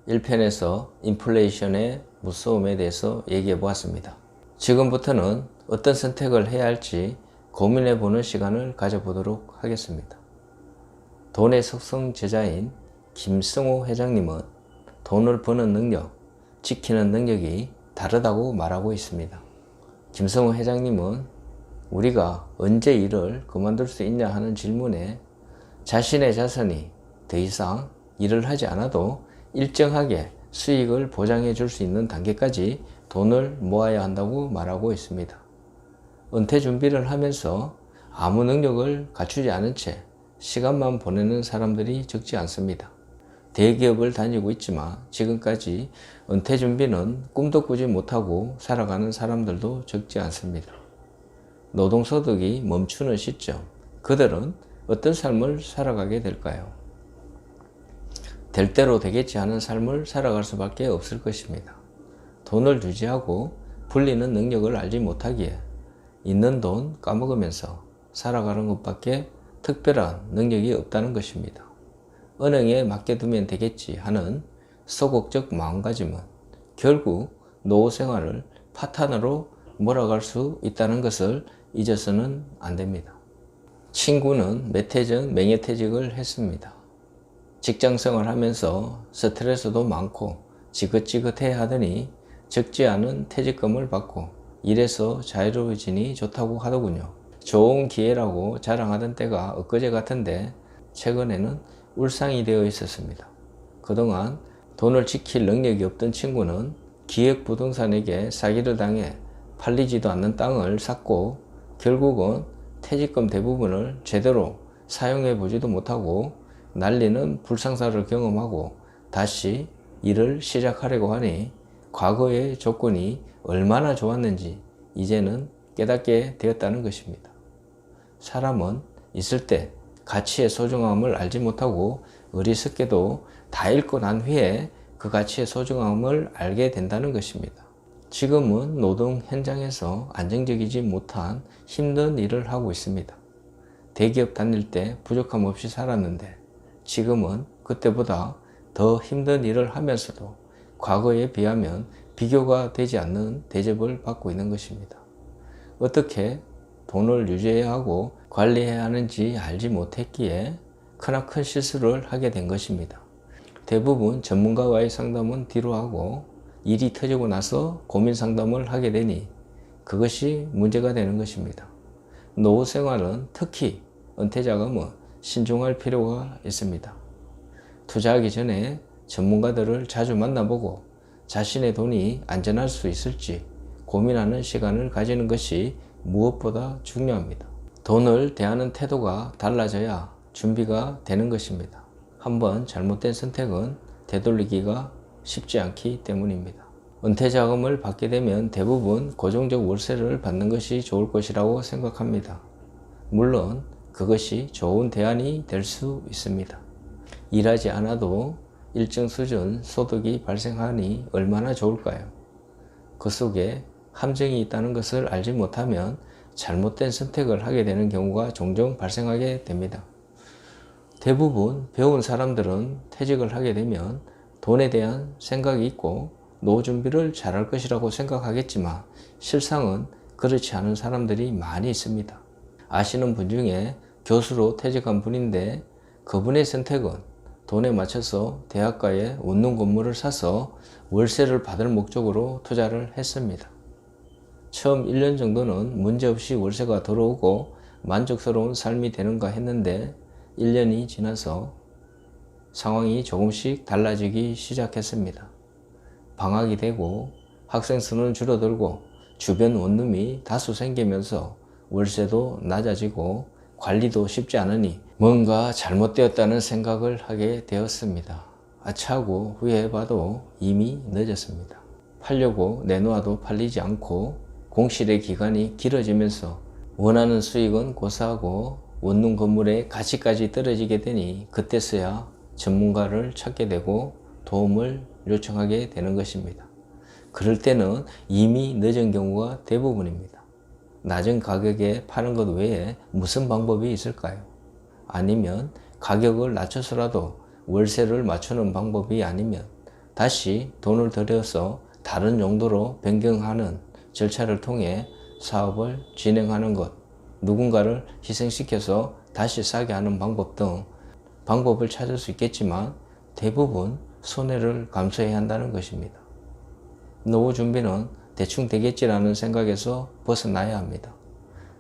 1편에서 인플레이션의 무서움에 대해서 얘기해 보았습니다. 지금부터는 어떤 선택을 해야 할지 고민해 보는 시간을 가져보도록 하겠습니다. 돈의 속성 제자인 김성호 회장님은 돈을 버는 능력, 지키는 능력이 다르다고 말하고 있습니다. 김성호 회장님은 우리가 언제 일을 그만둘 수 있냐 하는 질문에 자신의 자산이 더 이상 일을 하지 않아도 일정하게 수익을 보장해 줄 수 있는 단계까지 돈을 모아야 한다고 말하고 있습니다. 은퇴 준비를 하면서 아무 능력을 갖추지 않은 채 시간만 보내는 사람들이 적지 않습니다. 대기업을 다니고 있지만 지금까지 은퇴 준비는 꿈도 꾸지 못하고 살아가는 사람들도 적지 않습니다. 노동소득이 멈추는 시점, 그들은 어떤 삶을 살아가게 될까요? 될 대로 되겠지 하는 삶을 살아갈 수밖에 없을 것입니다. 돈을 유지하고 불리는 능력을 알지 못하기에 있는 돈 까먹으면서 살아가는 것밖에 특별한 능력이 없다는 것입니다. 은행에 맡겨두면 되겠지 하는 소극적 마음가짐은 결국 노후 생활을 파탄으로 몰아갈 수 있다는 것을 잊어서는 안 됩니다. 친구는 몇 해 전 명예퇴직을 했습니다. 직장생활 하면서 스트레스도 많고 지긋지긋해 하더니 적지 않은 퇴직금을 받고 일에서 자유로워지니 좋다고 하더군요. 좋은 기회라고 자랑하던 때가 엊그제 같은데 최근에는 울상이 되어 있었습니다. 그동안 돈을 지킬 능력이 없던 친구는 기획부동산에게 사기를 당해 팔리지도 않는 땅을 샀고 결국은 퇴직금 대부분을 제대로 사용해 보지도 못하고 날리는 불상사를 경험하고 다시 일을 시작하려고 하니 과거의 조건이 얼마나 좋았는지 이제는 깨닫게 되었다는 것입니다. 사람은 있을 때 가치의 소중함을 알지 못하고 어리석게도 다 잃고 난 후에 그 가치의 소중함을 알게 된다는 것입니다. 지금은 노동 현장에서 안정적이지 못한 힘든 일을 하고 있습니다. 대기업 다닐 때 부족함 없이 살았는데 지금은 그때보다 더 힘든 일을 하면서도 과거에 비하면 비교가 되지 않는 대접을 받고 있는 것입니다. 어떻게 돈을 유지해야 하고 관리해야 하는지 알지 못했기에 크나큰 실수를 하게 된 것입니다. 대부분 전문가와의 상담은 뒤로 하고 일이 터지고 나서 고민 상담을 하게 되니 그것이 문제가 되는 것입니다. 노후 생활은 특히 은퇴 자금은 신중할 필요가 있습니다. 투자하기 전에 전문가들을 자주 만나보고 자신의 돈이 안전할 수 있을지 고민하는 시간을 가지는 것이 무엇보다 중요합니다. 돈을 대하는 태도가 달라져야 준비가 되는 것입니다. 한번 잘못된 선택은 되돌리기가 쉽지 않기 때문입니다. 은퇴 자금을 받게 되면 대부분 고정적 월세를 받는 것이 좋을 것이라고 생각합니다. 물론 그것이 좋은 대안이 될 수 있습니다. 일하지 않아도 일정 수준 소득이 발생하니 얼마나 좋을까요? 그 속에 함정이 있다는 것을 알지 못하면 잘못된 선택을 하게 되는 경우가 종종 발생하게 됩니다. 대부분 배운 사람들은 퇴직을 하게 되면 돈에 대한 생각이 있고 노후 준비를 잘할 것이라고 생각하겠지만 실상은 그렇지 않은 사람들이 많이 있습니다. 아시는 분 중에 교수로 퇴직한 분인데 그분의 선택은 돈에 맞춰서 대학가에 원룸 건물을 사서 월세를 받을 목적으로 투자를 했습니다. 처음 1년 정도는 문제없이 월세가 들어오고 만족스러운 삶이 되는가 했는데 1년이 지나서 상황이 조금씩 달라지기 시작했습니다. 방학이 되고 학생 수는 줄어들고 주변 원룸이 다수 생기면서 월세도 낮아지고 관리도 쉽지 않으니 뭔가 잘못되었다는 생각을 하게 되었습니다. 아차하고 후회해봐도 이미 늦었습니다. 팔려고 내놓아도 팔리지 않고 공실의 기간이 길어지면서 원하는 수익은 고사하고 원룸 건물의 가치까지 떨어지게 되니 그때서야 전문가를 찾게 되고 도움을 요청하게 되는 것입니다. 그럴 때는 이미 늦은 경우가 대부분입니다. 낮은 가격에 파는 것 외에 무슨 방법이 있을까요? 아니면 가격을 낮춰서라도 월세를 맞추는 방법이 아니면 다시 돈을 들여서 다른 용도로 변경하는 절차를 통해 사업을 진행하는 것, 누군가를 희생시켜서 다시 사게 하는 방법 등 방법을 찾을 수 있겠지만 대부분 손해를 감수해야 한다는 것입니다. 노후 준비는 대충 되겠지라는 생각에서 벗어나야 합니다.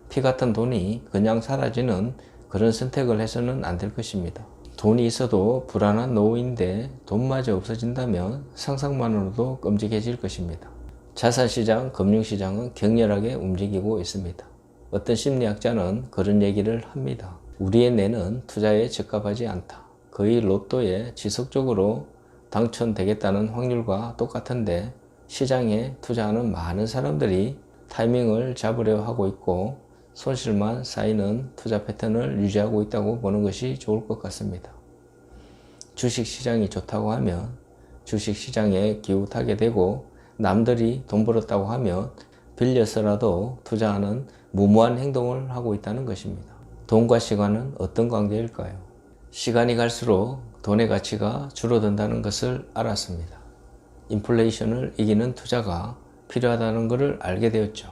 피 같은 돈이 그냥 사라지는 그런 선택을 해서는 안 될 것입니다. 돈이 있어도 불안한 노후인데 돈마저 없어진다면 상상만으로도 끔찍해질 것입니다. 자산시장, 금융시장은 격렬하게 움직이고 있습니다. 어떤 심리학자는 그런 얘기를 합니다. 우리의 뇌는 투자에 적합하지 않다. 거의 로또에 지속적으로 당첨되겠다는 확률과 똑같은데 시장에 투자하는 많은 사람들이 타이밍을 잡으려 하고 있고 손실만 쌓이는 투자 패턴을 유지하고 있다고 보는 것이 좋을 것 같습니다. 주식시장이 좋다고 하면 주식시장에 기웃하게 되고 남들이 돈 벌었다고 하면 빌려서라도 투자하는 무모한 행동을 하고 있다는 것입니다. 돈과 시간은 어떤 관계일까요? 시간이 갈수록 돈의 가치가 줄어든다는 것을 알았습니다. 인플레이션을 이기는 투자가 필요하다는 것을 알게 되었죠.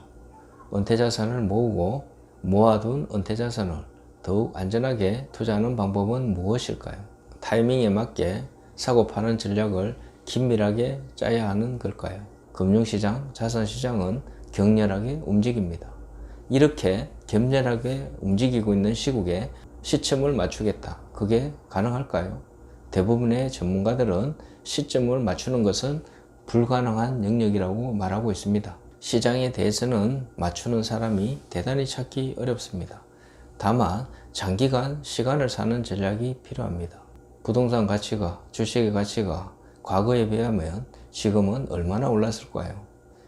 은퇴자산을 모으고 모아둔 은퇴자산을 더욱 안전하게 투자하는 방법은 무엇일까요? 타이밍에 맞게 사고 파는 전략을 긴밀하게 짜야 하는 걸까요? 금융시장, 자산시장은 격렬하게 움직입니다. 이렇게 격렬하게 움직이고 있는 시국에 시점을 맞추겠다. 그게 가능할까요? 대부분의 전문가들은 시점을 맞추는 것은 불가능한 영역이라고 말하고 있습니다. 시장에 대해서는 맞추는 사람이 대단히 찾기 어렵습니다. 다만 장기간 시간을 사는 전략이 필요합니다. 부동산 가치가, 주식의 가치가 과거에 비하면 지금은 얼마나 올랐을까요?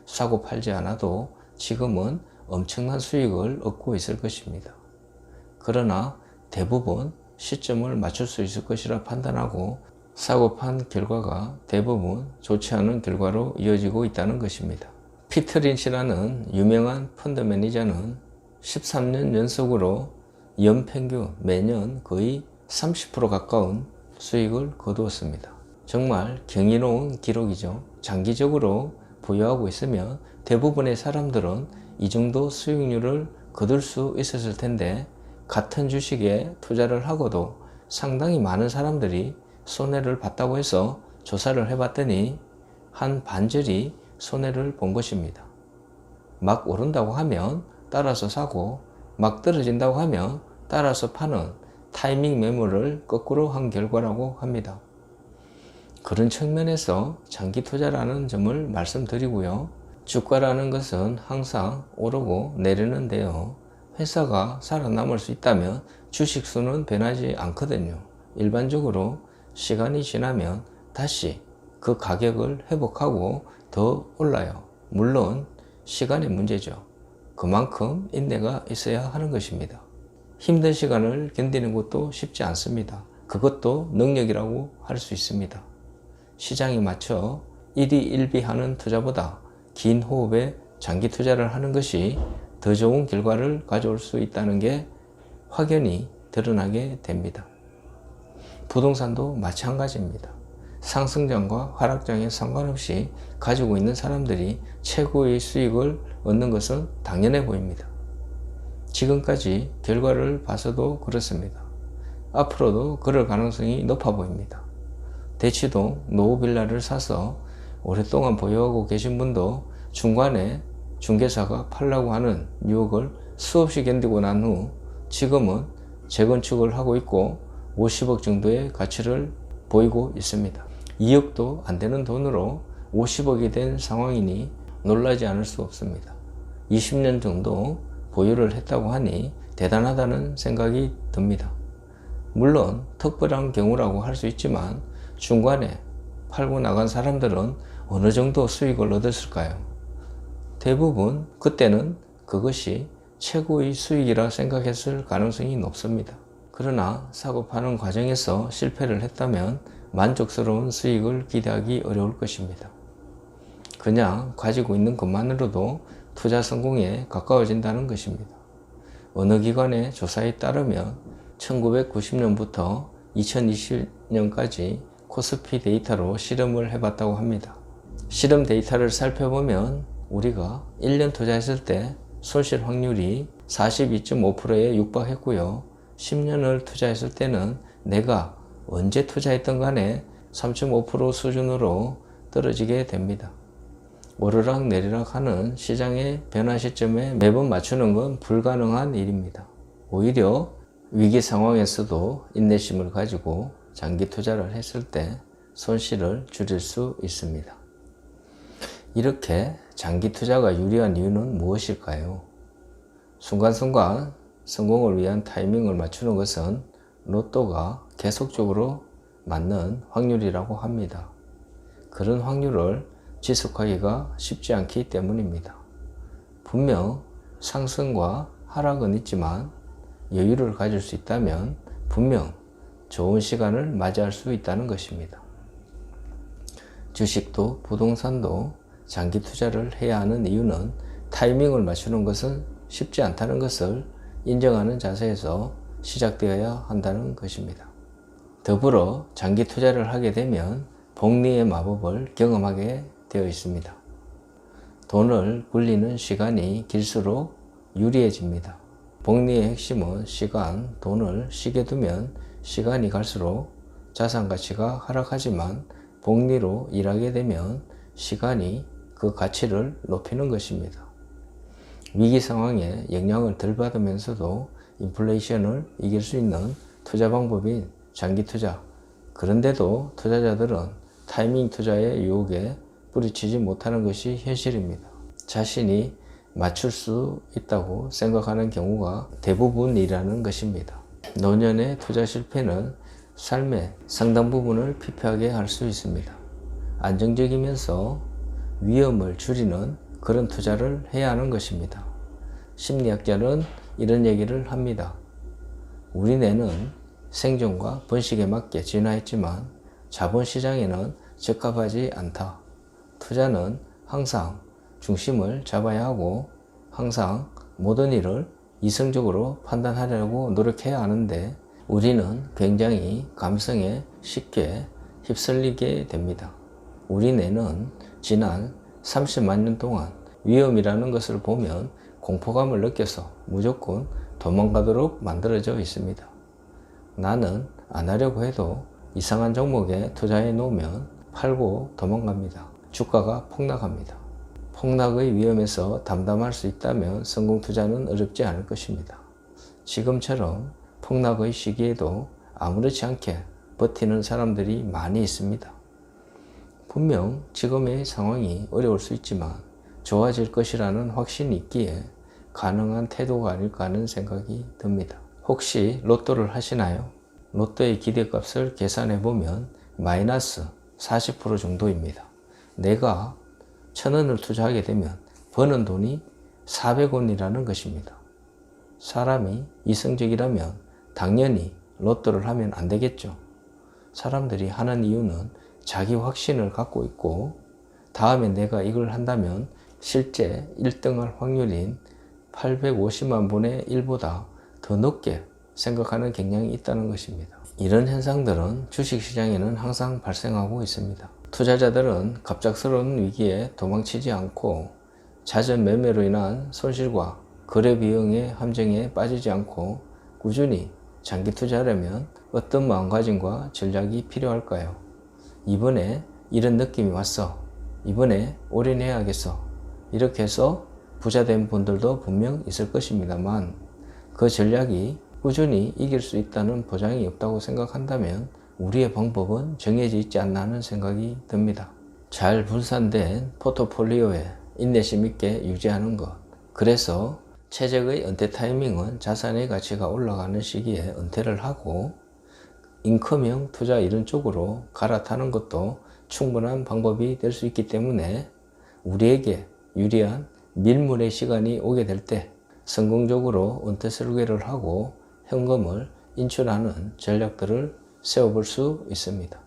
사고 팔지 않아도 지금은 엄청난 수익을 얻고 있을 것입니다. 그러나 대부분 시점을 맞출 수 있을 것이라 판단하고 사고 판 결과가 대부분 좋지 않은 결과로 이어지고 있다는 것입니다. 피터 린치라는 유명한 펀드 매니저는 13년 연속으로 연평균 매년 거의 30% 가까운 수익을 거두었습니다. 정말 경이로운 기록이죠. 장기적으로 보유하고 있으면 대부분의 사람들은 이 정도 수익률을 거둘 수 있었을 텐데 같은 주식에 투자를 하고도 상당히 많은 사람들이 손해를 봤다고 해서 조사를 해봤더니 한 반절이 손해를 본 것입니다. 막 오른다고 하면 따라서 사고 막 떨어진다고 하면 따라서 파는 타이밍 매물을 거꾸로 한 결과라고 합니다. 그런 측면에서 장기 투자라는 점을 말씀드리고요. 주가라는 것은 항상 오르고 내리는데요. 회사가 살아남을 수 있다면 주식수는 변하지 않거든요. 일반적으로 시간이 지나면 다시 그 가격을 회복하고 더 올라요. 물론 시간의 문제죠. 그만큼 인내가 있어야 하는 것입니다. 힘든 시간을 견디는 것도 쉽지 않습니다. 그것도 능력이라고 할 수 있습니다. 시장에 맞춰 일희일비하는 투자보다 긴 호흡에 장기 투자를 하는 것이 더 좋은 결과를 가져올 수 있다는 게 확연히 드러나게 됩니다. 부동산도 마찬가지입니다. 상승장과 하락장에 상관없이 가지고 있는 사람들이 최고의 수익을 얻는 것은 당연해 보입니다. 지금까지 결과를 봐서도 그렇습니다. 앞으로도 그럴 가능성이 높아 보입니다. 대치동 노후빌라를 사서 오랫동안 보유하고 계신 분도 중간에 중개사가 팔라고 하는 유혹을 수없이 견디고 난 후 지금은 재건축을 하고 있고 50억 정도의 가치를 보이고 있습니다. 2억도 안 되는 돈으로 50억이 된 상황이니 놀라지 않을 수 없습니다. 20년 정도 보유를 했다고 하니 대단하다는 생각이 듭니다. 물론 특별한 경우라고 할 수 있지만 중간에 팔고 나간 사람들은 어느 정도 수익을 얻었을까요? 대부분 그때는 그것이 최고의 수익이라 생각했을 가능성이 높습니다. 그러나 사고 파는 과정에서 실패를 했다면 만족스러운 수익을 기대하기 어려울 것입니다. 그냥 가지고 있는 것만으로도 투자 성공에 가까워진다는 것입니다. 어느 기관의 조사에 따르면 1990년부터 2020년까지 코스피 데이터로 실험을 해봤다고 합니다. 실험 데이터를 살펴보면 우리가 1년 투자했을 때 손실 확률이 42.5%에 육박했고요. 10년을 투자했을 때는 내가 언제 투자했던 간에 3.5% 수준으로 떨어지게 됩니다. 오르락 내리락 하는 시장의 변화 시점에 매번 맞추는 건 불가능한 일입니다. 오히려 위기 상황에서도 인내심을 가지고 장기 투자를 했을 때 손실을 줄일 수 있습니다. 이렇게 장기 투자가 유리한 이유는 무엇일까요? 순간순간 성공을 위한 타이밍을 맞추는 것은 로또가 계속적으로 맞는 확률이라고 합니다. 그런 확률을 지속하기가 쉽지 않기 때문입니다. 분명 상승과 하락은 있지만 여유를 가질 수 있다면 분명 좋은 시간을 맞이할 수 있다는 것입니다. 주식도 부동산도 장기 투자를 해야 하는 이유는 타이밍을 맞추는 것은 쉽지 않다는 것을 인정하는 자세에서 시작되어야 한다는 것입니다. 더불어 장기 투자를 하게 되면 복리의 마법을 경험하게 되어 있습니다. 돈을 굴리는 시간이 길수록 유리해집니다. 복리의 핵심은 시간, 돈을 쉬게 두면 시간이 갈수록 자산 가치가 하락하지만 복리로 일하게 되면 시간이 그 가치를 높이는 것입니다. 위기 상황에 영향을 덜 받으면서도 인플레이션을 이길 수 있는 투자 방법인 장기 투자. 그런데도 투자자들은 타이밍 투자의 유혹에 뿌리치지 못하는 것이 현실입니다. 자신이 맞출 수 있다고 생각하는 경우가 대부분이라는 것입니다. 노년의 투자 실패는 삶의 상당 부분을 피폐하게 할 수 있습니다. 안정적이면서 위험을 줄이는 그런 투자를 해야 하는 것입니다. 심리학자는 이런 얘기를 합니다. 우리 뇌는 생존과 번식에 맞게 진화했지만 자본시장에는 적합하지 않다. 투자는 항상 중심을 잡아야 하고 항상 모든 일을 이성적으로 판단하려고 노력해야 하는데 우리는 굉장히 감성에 쉽게 휩쓸리게 됩니다. 우리 뇌는 지난 30만 년 동안 위험이라는 것을 보면 공포감을 느껴서 무조건 도망가도록 만들어져 있습니다. 나는 안 하려고 해도 이상한 종목에 투자해 놓으면 팔고 도망갑니다. 주가가 폭락합니다. 폭락의 위험에서 담담할 수 있다면 성공 투자는 어렵지 않을 것입니다. 지금처럼 폭락의 시기에도 아무렇지 않게 버티는 사람들이 많이 있습니다. 분명 지금의 상황이 어려울 수 있지만 좋아질 것이라는 확신이 있기에 가능한 태도가 아닐까 하는 생각이 듭니다. 혹시 로또를 하시나요? 로또의 기대값을 계산해 보면 마이너스 40% 정도입니다. 내가 1,000원을 투자하게 되면 버는 돈이 400원이라는 것입니다. 사람이 이성적이라면 당연히 로또를 하면 안 되겠죠. 사람들이 하는 이유는 자기 확신을 갖고 있고 다음에 내가 이걸 한다면 실제 1등할 확률인 850만 분의 1보다 더 높게 생각하는 경향이 있다는 것입니다. 이런 현상들은 주식시장에는 항상 발생하고 있습니다. 투자자들은 갑작스러운 위기에 도망치지 않고 잦은 매매로 인한 손실과 거래 비용의 함정에 빠지지 않고 꾸준히 장기 투자하려면 어떤 마음가짐과 전략이 필요할까요? 이번에 이런 느낌이 왔어. 이번에 올인해야겠어. 이렇게 해서 부자 된 분들도 분명 있을 것입니다만 그 전략이 꾸준히 이길 수 있다는 보장이 없다고 생각한다면 우리의 방법은 정해져 있지 않나 하는 생각이 듭니다. 잘 분산된 포트폴리오에 인내심 있게 유지하는 것. 그래서 최적의 은퇴 타이밍은 자산의 가치가 올라가는 시기에 은퇴를 하고 인컴형 투자 이런 쪽으로 갈아타는 것도 충분한 방법이 될 수 있기 때문에 우리에게 유리한 밀물의 시간이 오게 될 때 성공적으로 은퇴 설계를 하고 현금을 인출하는 전략들을 세워볼 수 있습니다.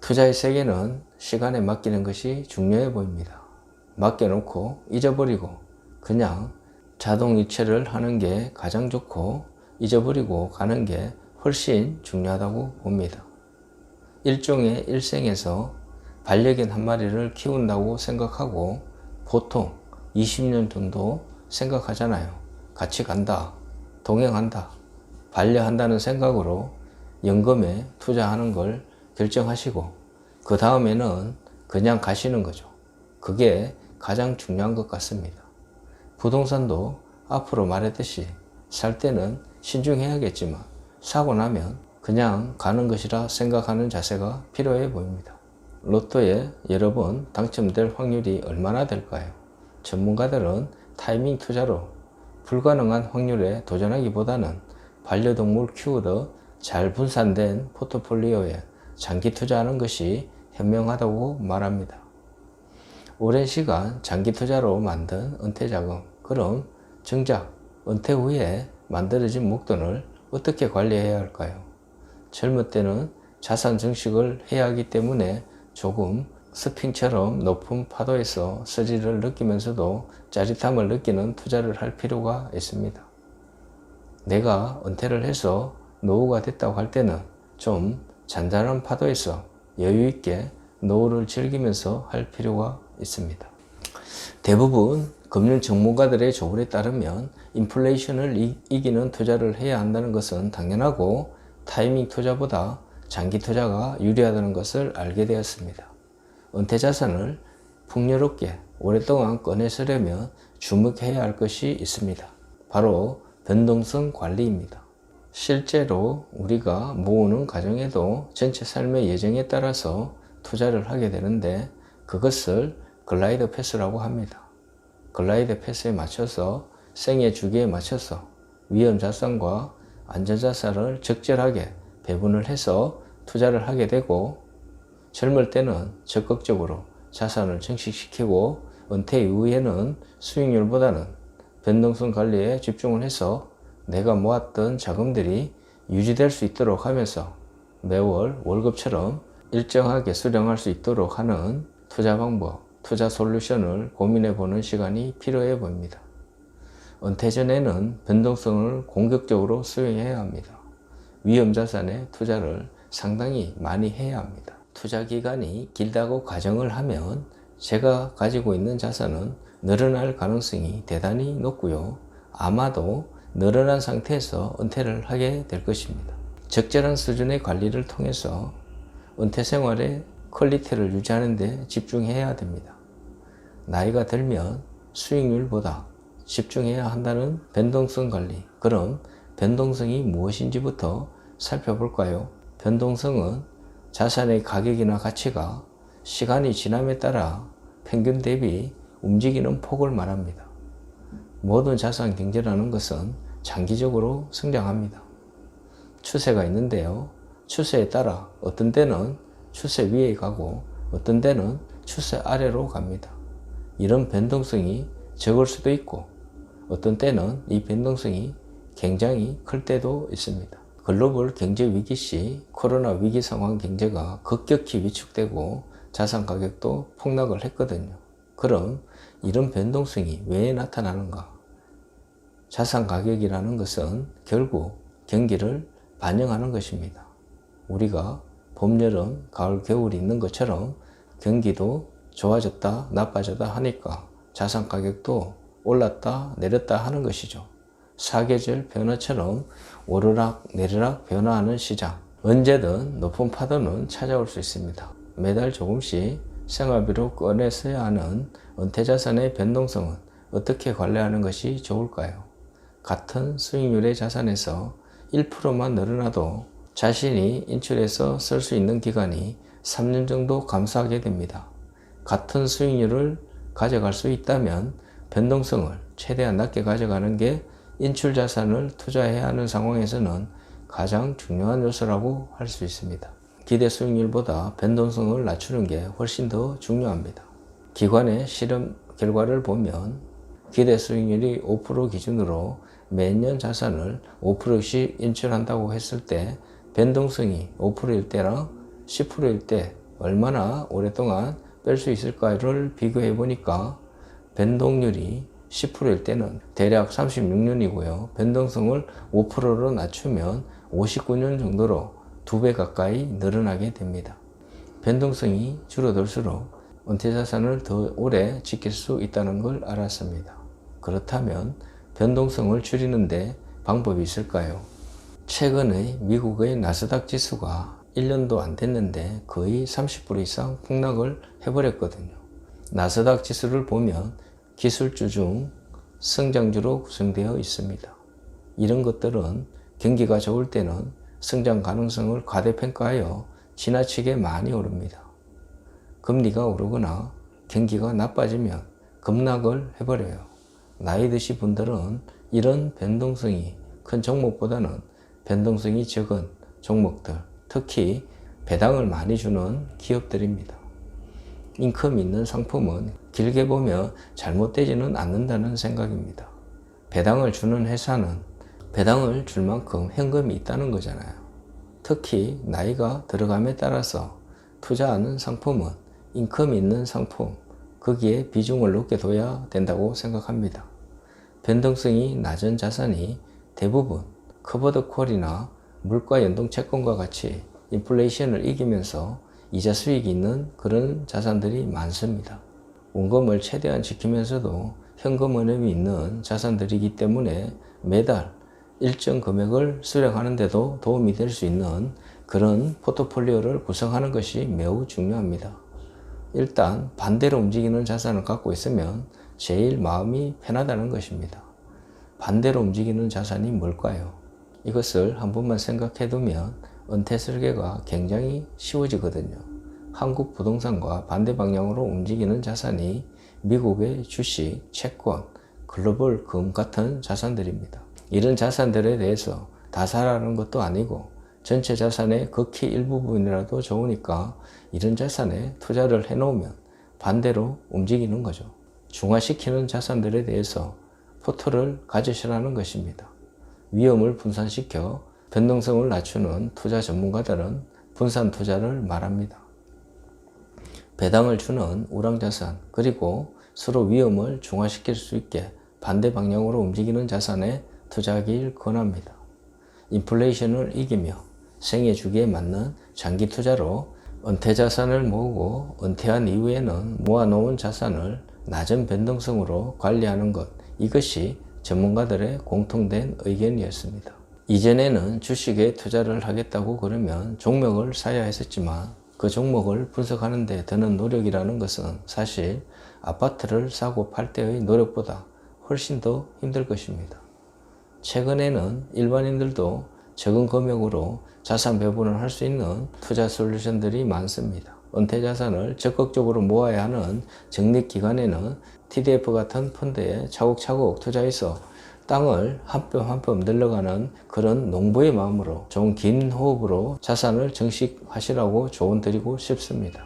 투자의 세계는 시간에 맡기는 것이 중요해 보입니다. 맡겨놓고 잊어버리고 그냥 자동 이체를 하는 게 가장 좋고 잊어버리고 가는 게 훨씬 중요하다고 봅니다. 일종의 일생에서 반려견 한 마리를 키운다고 생각하고 보통 20년 정도 생각하잖아요. 같이 간다, 동행한다, 반려한다는 생각으로 연금에 투자하는 걸 결정하시고 그 다음에는 그냥 가시는 거죠. 그게 가장 중요한 것 같습니다. 부동산도 앞으로 말했듯이 살 때는 신중해야겠지만 사고 나면 그냥 가는 것이라 생각하는 자세가 필요해 보입니다. 로또에 여러 번 당첨될 확률이 얼마나 될까요? 전문가들은 타이밍 투자로 불가능한 확률에 도전하기보다는 반려동물 키우듯 잘 분산된 포트폴리오에 장기 투자하는 것이 현명하다고 말합니다. 오랜 시간 장기 투자로 만든 은퇴자금, 그럼 정작 은퇴 후에 만들어진 목돈을 어떻게 관리해야 할까요? 젊을 때는 자산 증식을 해야 하기 때문에 조금 스핑처럼 높은 파도에서 스릴을 느끼면서도 짜릿함을 느끼는 투자를 할 필요가 있습니다. 내가 은퇴를 해서 노후가 됐다고 할 때는 좀 잔잔한 파도에서 여유 있게 노후를 즐기면서 할 필요가 있습니다. 대부분 금융 전문가들의 조언에 따르면 인플레이션을 이기는 투자를 해야 한다는 것은 당연하고 타이밍 투자보다 장기 투자가 유리하다는 것을 알게 되었습니다. 은퇴 자산을 풍요롭게 오랫동안 꺼내 쓰려면 주목해야 할 것이 있습니다. 바로 변동성 관리입니다. 실제로 우리가 모으는 가정에도 전체 삶의 예정에 따라서 투자를 하게 되는데 그것을 글라이드 패스라고 합니다. 글라이드 패스에 맞춰서 생애 주기에 맞춰서 위험 자산과 안전 자산을 적절하게 배분을 해서 투자를 하게 되고 젊을 때는 적극적으로 자산을 증식시키고 은퇴 이후에는 수익률보다는 변동성 관리에 집중을 해서 내가 모았던 자금들이 유지될 수 있도록 하면서 매월 월급처럼 일정하게 수령할 수 있도록 하는 투자 방법, 투자 솔루션을 고민해 보는 시간이 필요해 보입니다. 은퇴 전에는 변동성을 공격적으로 수용해야 합니다. 위험 자산에 투자를 상당히 많이 해야 합니다. 투자 기간이 길다고 가정을 하면 제가 가지고 있는 자산은 늘어날 가능성이 대단히 높고요. 아마도 늘어난 상태에서 은퇴를 하게 될 것입니다. 적절한 수준의 관리를 통해서 은퇴 생활의 퀄리티를 유지하는 데 집중해야 됩니다. 나이가 들면 수익률보다 집중해야 한다는 변동성 관리. 그럼 변동성이 무엇인지부터 살펴볼까요? 변동성은 자산의 가격이나 가치가 시간이 지남에 따라 평균 대비 움직이는 폭을 말합니다. 모든 자산 경제라는 것은 장기적으로 성장합니다. 추세가 있는데요. 추세에 따라 어떤 때는 추세 위에 가고 어떤 때는 추세 아래로 갑니다. 이런 변동성이 적을 수도 있고 어떤 때는 이 변동성이 굉장히 클 때도 있습니다. 글로벌 경제 위기 시 코로나 위기 상황 경제가 급격히 위축되고 자산 가격도 폭락을 했거든요. 그럼 이런 변동성이 왜 나타나는가? 자산 가격이라는 것은 결국 경기를 반영하는 것입니다. 우리가 봄, 여름, 가을, 겨울이 있는 것처럼 경기도 좋아졌다, 나빠졌다 하니까 자산 가격도 올랐다, 내렸다 하는 것이죠. 사계절 변화처럼 오르락 내리락 변화하는 시장. 언제든 높은 파도는 찾아올 수 있습니다. 매달 조금씩 생활비로 꺼내 써야 하는 은퇴자산의 변동성은 어떻게 관리하는 것이 좋을까요? 같은 수익률의 자산에서 1%만 늘어나도 자신이 인출해서 쓸 수 있는 기간이 3년 정도 감소하게 됩니다. 같은 수익률을 가져갈 수 있다면 변동성을 최대한 낮게 가져가는 게 인출 자산을 투자해야 하는 상황에서는 가장 중요한 요소라고 할 수 있습니다. 기대 수익률보다 변동성을 낮추는 게 훨씬 더 중요합니다. 기관의 실험 결과를 보면 기대 수익률이 5% 기준으로 매년 자산을 5%씩 인출한다고 했을 때 변동성이 5%일 때랑 10%일 때 얼마나 오랫동안 뺄 수 있을까를 비교해 보니까 변동률이 10%일 때는 대략 36년이고요. 변동성을 5%로 낮추면 59년 정도로 2배 가까이 늘어나게 됩니다. 변동성이 줄어들수록 은퇴자산을 더 오래 지킬 수 있다는 걸 알았습니다. 그렇다면 변동성을 줄이는데 방법이 있을까요? 최근의 미국의 나스닥 지수가 1년도 안 됐는데 거의 30% 이상 폭락을 해버렸거든요. 나스닥 지수를 보면 기술주 중 성장주로 구성되어 있습니다. 이런 것들은 경기가 좋을 때는 성장 가능성을 과대평가하여 지나치게 많이 오릅니다. 금리가 오르거나 경기가 나빠지면 급락을 해버려요. 나이 드신 분들은 이런 변동성이 큰 종목보다는 변동성이 적은 종목들, 특히 배당을 많이 주는 기업들입니다. 인컴 있는 상품은 길게 보면 잘못되지는 않는다는 생각입니다. 배당을 주는 회사는 배당을 줄 만큼 현금이 있다는 거잖아요. 특히 나이가 들어감에 따라서 투자하는 상품은 인컴이 있는 상품, 거기에 비중을 높게 둬야 된다고 생각합니다. 변동성이 낮은 자산이 대부분 커버드 콜이나 물가 연동 채권과 같이 인플레이션을 이기면서 이자 수익이 있는 그런 자산들이 많습니다. 원금을 최대한 지키면서도 현금 흐름이 있는 자산들이기 때문에 매달 일정 금액을 수령하는 데도 도움이 될 수 있는 그런 포트폴리오를 구성하는 것이 매우 중요합니다. 일단 반대로 움직이는 자산을 갖고 있으면 제일 마음이 편하다는 것입니다. 반대로 움직이는 자산이 뭘까요? 이것을 한 번만 생각해 두면 은퇴 설계가 굉장히 쉬워지거든요. 한국 부동산과 반대 방향으로 움직이는 자산이 미국의 주식, 채권, 글로벌 금 같은 자산들입니다. 이런 자산들에 대해서 다 사라는 것도 아니고 전체 자산의 극히 일부분이라도 좋으니까 이런 자산에 투자를 해놓으면 반대로 움직이는 거죠. 중화시키는 자산들에 대해서 포트를 가지시라는 것입니다. 위험을 분산시켜 변동성을 낮추는 투자 전문가들은 분산 투자를 말합니다. 배당을 주는 우량자산 그리고 서로 위험을 중화시킬 수 있게 반대 방향으로 움직이는 자산에 투자하길 권합니다. 인플레이션을 이기며 생애 주기에 맞는 장기 투자로 은퇴 자산을 모으고 은퇴한 이후에는 모아놓은 자산을 낮은 변동성으로 관리하는 것, 이것이 전문가들의 공통된 의견이었습니다. 이전에는 주식에 투자를 하겠다고 그러면 종목을 사야 했었지만 그 종목을 분석하는 데 드는 노력이라는 것은 사실 아파트를 사고 팔 때의 노력보다 훨씬 더 힘들 것입니다. 최근에는 일반인들도 적은 금액으로 자산 배분을 할 수 있는 투자 솔루션들이 많습니다. 은퇴 자산을 적극적으로 모아야 하는 적립기간에는 TDF 같은 펀드에 차곡차곡 투자해서 땅을 한 뼘 한 뼘 늘려가는 그런 농부의 마음으로 좀 긴 호흡으로 자산을 정식하시라고 조언 드리고 싶습니다.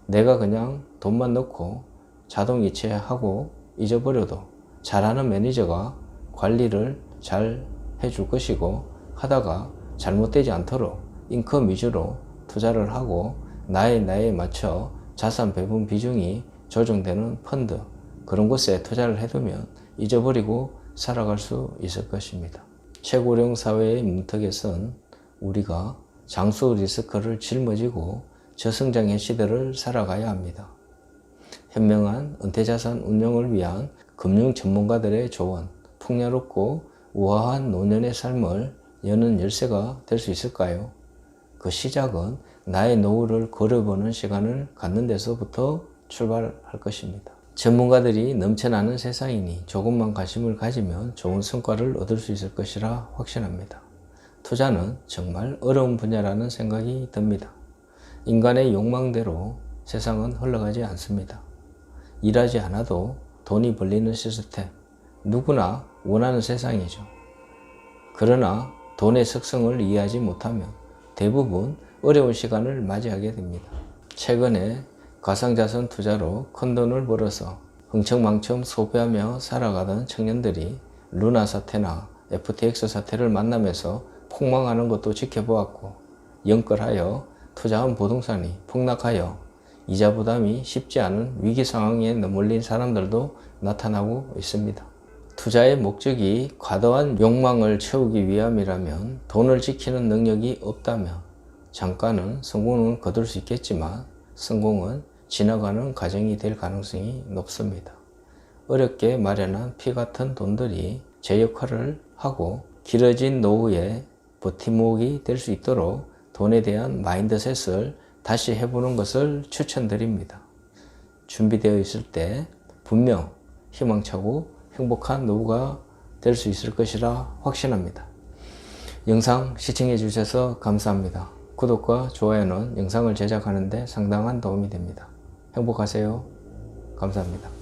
내가 그냥 돈만 넣고 자동 이체하고 잊어버려도 잘하는 매니저가 관리를 잘 해줄 것이고 하다가 잘못되지 않도록 인컴 위주로 투자를 하고 나에 맞춰 자산 배분 비중이 조정되는 펀드 그런 곳에 투자를 해두면 잊어버리고 살아갈 수 있을 것입니다. 최고령 사회의 문턱에선 우리가 장수 리스크를 짊어지고 저성장의 시대를 살아가야 합니다. 현명한 은퇴자산 운용을 위한 금융 전문가들의 조언, 풍요롭고 우아한 노년의 삶을 여는 열쇠가 될 수 있을까요? 그 시작은 나의 노후를 걸어보는 시간을 갖는 데서부터 출발할 것입니다. 전문가들이 넘쳐나는 세상이니 조금만 관심을 가지면 좋은 성과를 얻을 수 있을 것이라 확신합니다. 투자는 정말 어려운 분야라는 생각이 듭니다. 인간의 욕망대로 세상은 흘러가지 않습니다. 일하지 않아도 돈이 벌리는 시스템, 누구나 원하는 세상이죠. 그러나 돈의 속성을 이해하지 못하면 대부분 어려운 시간을 맞이하게 됩니다. 최근에 가상자산 투자로 큰 돈을 벌어서 흥청망청 소비하며 살아가던 청년들이 루나 사태나 FTX 사태를 만나면서 폭망하는 것도 지켜보았고 연끌하여 투자한 부동산이 폭락하여 이자 부담이 쉽지 않은 위기 상황에 머물린 사람들도 나타나고 있습니다. 투자의 목적이 과도한 욕망을 채우기 위함이라면, 돈을 지키는 능력이 없다면 잠깐은 성공은 거둘 수 있겠지만 성공은 지나가는 과정이 될 가능성이 높습니다. 어렵게 마련한 피 같은 돈들이 제 역할을 하고 길어진 노후에 버팀목이 될 수 있도록 돈에 대한 마인드셋을 다시 해보는 것을 추천드립니다. 준비되어 있을 때 분명 희망차고 행복한 노후가 될 수 있을 것이라 확신합니다. 영상 시청해 주셔서 감사합니다. 구독과 좋아요는 영상을 제작하는 데 상당한 도움이 됩니다. 행복하세요. 감사합니다.